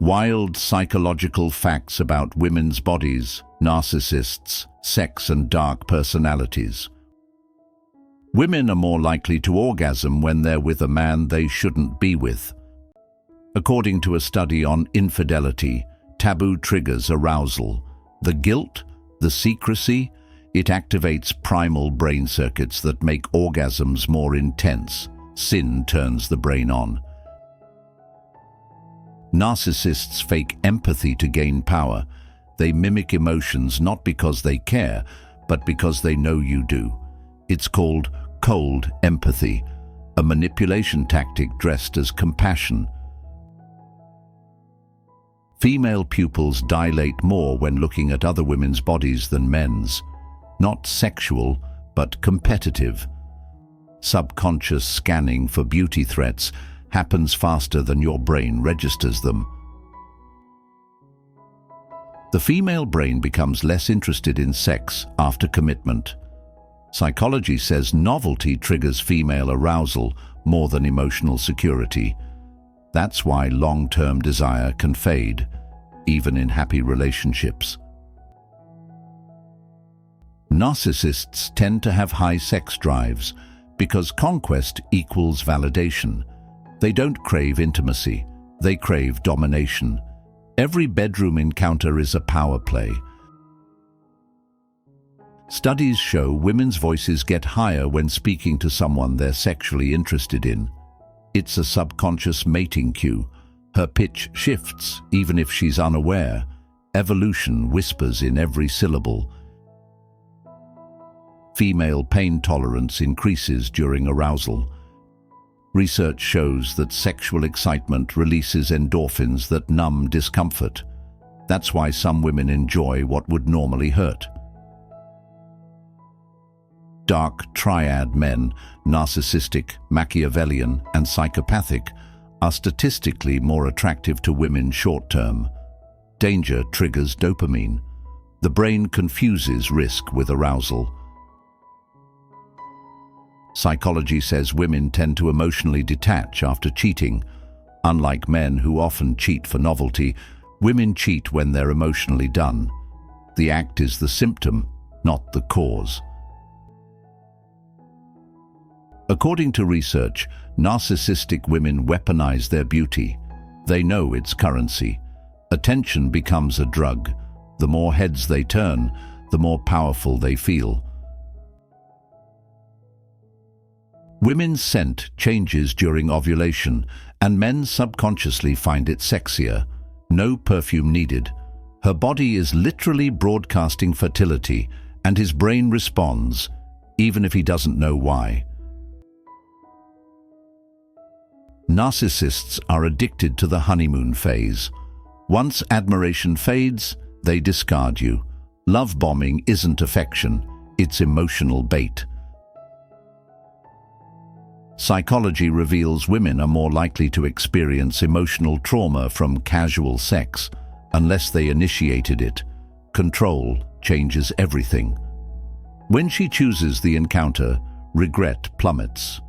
Wild psychological facts about women's bodies, narcissists, sex and dark personalities. Women are more likely to orgasm when they're with a man they shouldn't be with. According to a study on infidelity, taboo triggers arousal. The guilt, the secrecy, it activates primal brain circuits that make orgasms more intense. Sin turns the brain on. Narcissists fake empathy to gain power. They mimic emotions not because they care, but because they know you do. It's called cold empathy, a manipulation tactic dressed as compassion. Female pupils dilate more when looking at other women's bodies than men's. Not sexual, but competitive. Subconscious scanning for beauty threats happens faster than your brain registers them. The female brain becomes less interested in sex after commitment. Psychology says novelty triggers female arousal more than emotional security. That's why long-term desire can fade, even in happy relationships. Narcissists tend to have high sex drives because conquest equals validation. They don't crave intimacy, they crave domination. Every bedroom encounter is a power play. Studies show women's voices get higher when speaking to someone they're sexually interested in. It's a subconscious mating cue. Her pitch shifts even if she's unaware. Evolution whispers in every syllable. Female pain tolerance increases during arousal. Research shows that sexual excitement releases endorphins that numb discomfort. That's why some women enjoy what would normally hurt. Dark triad men, narcissistic, Machiavellian, and psychopathic, are statistically more attractive to women short-term. Danger triggers dopamine. The brain confuses risk with arousal. Psychology says women tend to emotionally detach after cheating. Unlike men who often cheat for novelty, women cheat when they're emotionally done. The act is the symptom, not the cause. According to research, narcissistic women weaponize their beauty. They know it's currency. Attention becomes a drug. The more heads they turn, the more powerful they feel. Women's scent changes during ovulation, and men subconsciously find it sexier. No perfume needed. Her body is literally broadcasting fertility, and his brain responds, even if he doesn't know why. Narcissists are addicted to the honeymoon phase. Once admiration fades, they discard you. Love bombing isn't affection, it's emotional bait. Psychology reveals women are more likely to experience emotional trauma from casual sex, unless they initiated it. Control changes everything. When she chooses the encounter, regret plummets.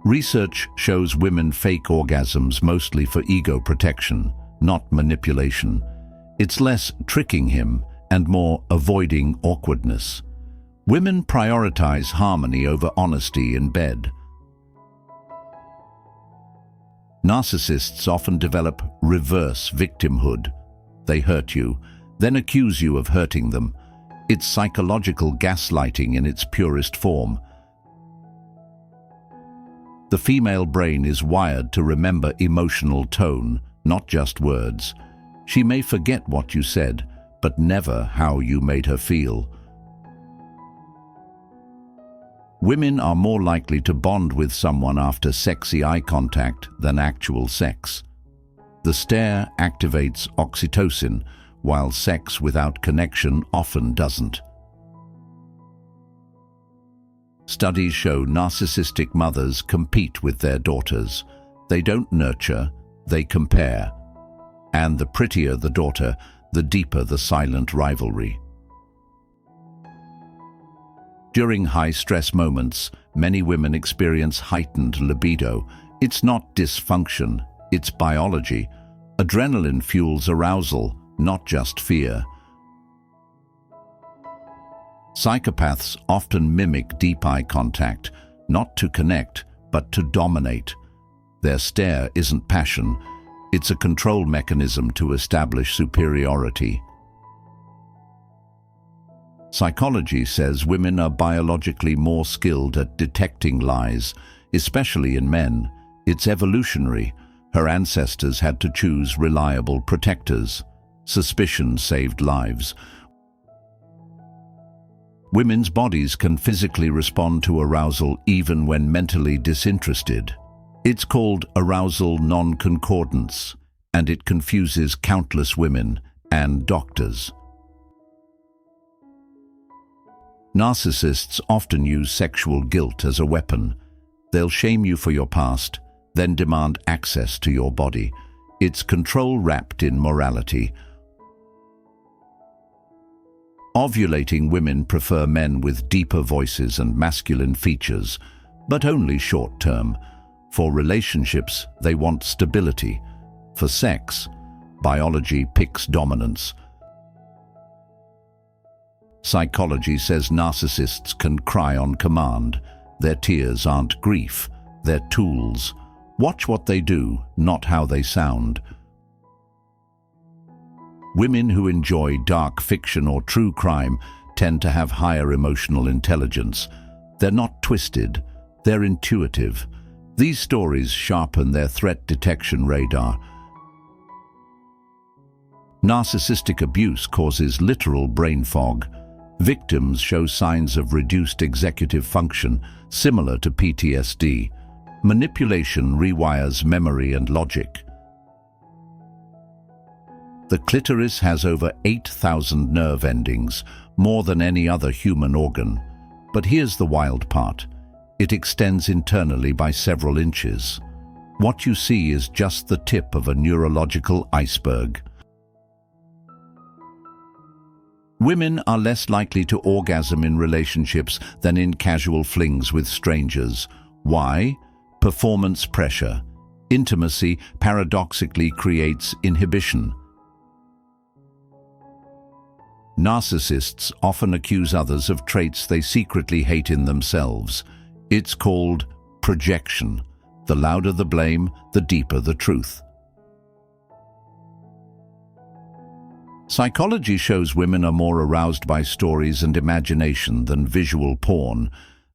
Research shows women fake orgasms mostly for ego protection, not manipulation. It's less tricking him and more avoiding awkwardness. Women prioritize harmony over honesty in bed. Narcissists often develop reverse victimhood. They hurt you, then accuse you of hurting them. It's psychological gaslighting in its purest form. The female brain is wired to remember emotional tone, not just words. She may forget what you said, but never how you made her feel. Women are more likely to bond with someone after sexy eye contact than actual sex. The stare activates oxytocin, while sex without connection often doesn't. Studies show narcissistic mothers compete with their daughters. They don't nurture, they compare. And the prettier the daughter, the deeper the silent rivalry. During high-stress moments, many women experience heightened libido. It's not dysfunction, It's biology. Adrenaline fuels arousal, not just fear. Psychopaths often mimic deep eye contact, not to connect, but to dominate. Their stare isn't passion, it's a control mechanism to establish superiority. Psychology says women are biologically more skilled at detecting lies, especially in men. It's evolutionary. Her ancestors had to choose reliable protectors. Suspicion saved lives. Women's bodies can physically respond to arousal even when mentally disinterested. It's called arousal non-concordance, and it confuses countless women and doctors. Narcissists often use sexual guilt as a weapon. They'll shame you for your past, then demand access to your body. It's control wrapped in morality. Ovulating women prefer men with deeper voices and masculine features, but only short-term. For relationships, they want stability. For sex, biology picks dominance. Psychology says narcissists can cry on command. Their tears aren't grief, they're tools. Watch what they do, not how they sound. Women who enjoy dark fiction or true crime tend to have higher emotional intelligence. They're not twisted, they're intuitive. These stories sharpen their threat detection radar. Narcissistic abuse causes literal brain fog. Victims show signs of reduced executive function, similar to PTSD. Manipulation rewires memory and logic. The clitoris has over 8,000 nerve endings, more than any other human organ. But here's the wild part. It extends internally by several inches. What you see is just the tip of a neurological iceberg. Women are less likely to orgasm in relationships than in casual flings with strangers. Why? Performance pressure. Intimacy paradoxically creates inhibition. Narcissists often accuse others of traits they secretly hate in themselves. It's called projection. The louder the blame, the deeper the truth. Psychology shows women are more aroused by stories and imagination than visual porn.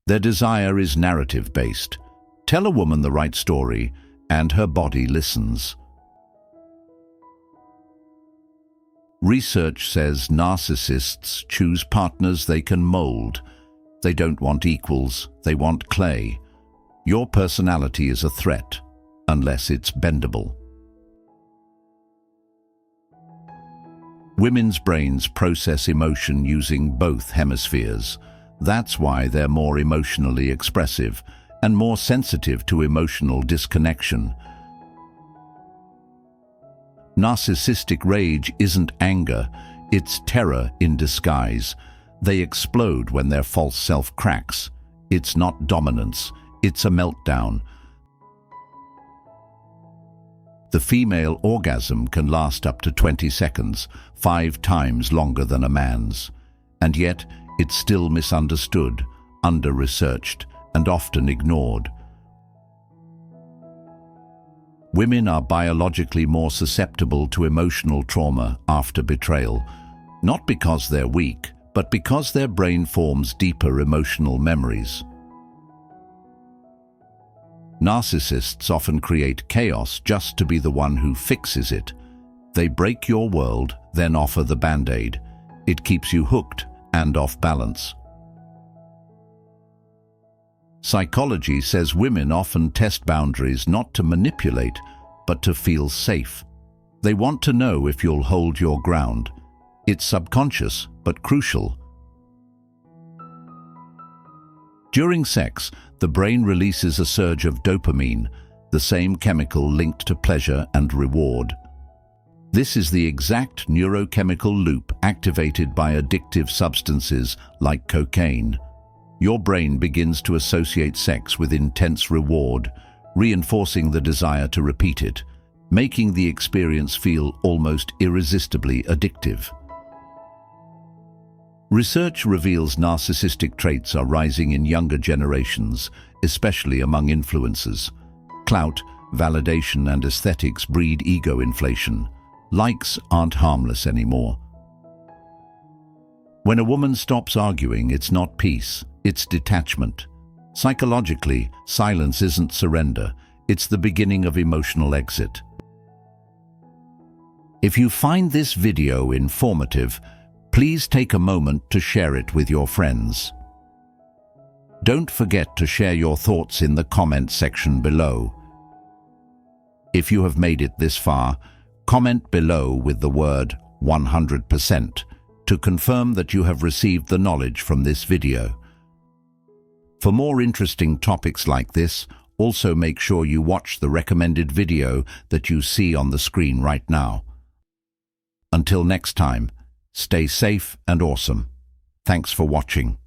Their desire is narrative-based. Tell a woman the right story, and her body listens. Research says narcissists choose partners they can mold. They don't want equals, they want clay. Your personality is a threat, unless it's bendable. Women's brains process emotion using both hemispheres. That's why they're more emotionally expressive and more sensitive to emotional disconnection. Narcissistic rage isn't anger, it's terror in disguise. They explode when their false self cracks. It's not dominance, it's a meltdown. The female orgasm can last up to 20 seconds, 5 times longer than a man's. And yet, it's still misunderstood, under-researched, and often ignored. Women are biologically more susceptible to emotional trauma after betrayal, not because they're weak, but because their brain forms deeper emotional memories. Narcissists often create chaos just to be the one who fixes it. They break your world, then offer the band-aid. It keeps you hooked and off balance. Psychology says women often test boundaries not to manipulate, but to feel safe. They want to know if you'll hold your ground. It's subconscious, but crucial. During sex, the brain releases a surge of dopamine, the same chemical linked to pleasure and reward. This is the exact neurochemical loop activated by addictive substances like cocaine. Your brain begins to associate sex with intense reward, reinforcing the desire to repeat it. making the experience feel almost irresistibly addictive. Research reveals narcissistic traits are rising in younger generations, especially among influencers. Clout, validation, and aesthetics breed ego inflation. Likes aren't harmless anymore. When a woman stops arguing, it's not peace, it's detachment. Psychologically, silence isn't surrender, it's the beginning of emotional exit. If you find this video informative, please take a moment to share it with your friends. Don't forget to share your thoughts in the comment section below. If you have made it this far, comment below with the word 100% to confirm that you have received the knowledge from this video. For more interesting topics like this, also make sure you watch the recommended video that you see on the screen right now. Until next time, stay safe and awesome. Thanks for watching.